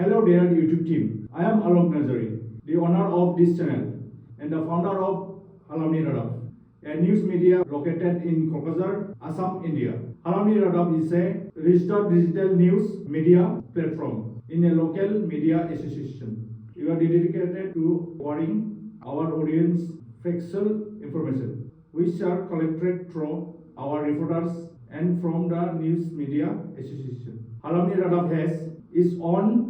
Hello dear YouTube team, I am Alak Narzary, the owner of this channel and the founder of Halamni Radab, a news media located in Kokrajhar, Assam, India. Halamni Radab is a registered digital news media platform in a local media association. We are dedicated to providing our audience factual information, which are collected through our reporters and from the news media association. Halamni Radab has its own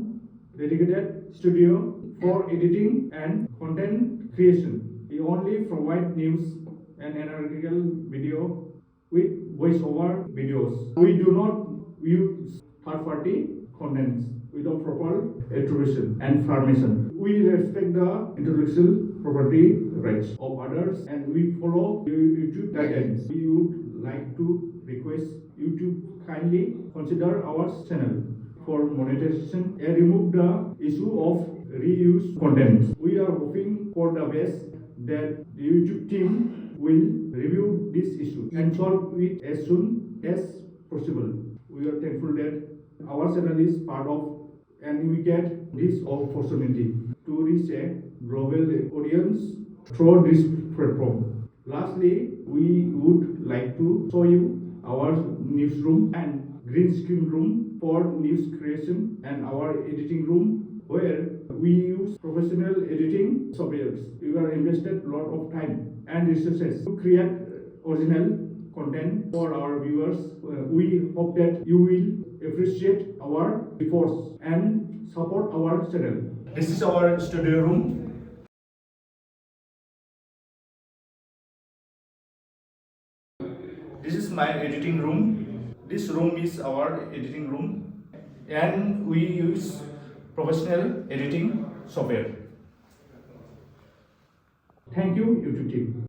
dedicated studio for editing and content creation. We only provide news and analytical video with voiceover videos. We do not use third-party contents without proper attribution and formation. We respect the intellectual property rights of others and we follow YouTube guidelines. We would like to request you to kindly consider our channel for monetization and remove the issue of reuse content. We are hoping for the best that the YouTube team will review this issue and solve it as soon as possible. We are thankful that our channel is part of and we get this opportunity to reach a global audience through this platform. Lastly, we would like to show you our newsroom and green screen room for news creation and our editing room where we use professional editing softwares. We are invested a lot of time and resources to create original content for our viewers. We hope that you will appreciate our efforts and support our channel. This is our studio room. This is my editing room. This room is our editing room and we use professional editing software. Thank you, YouTube team.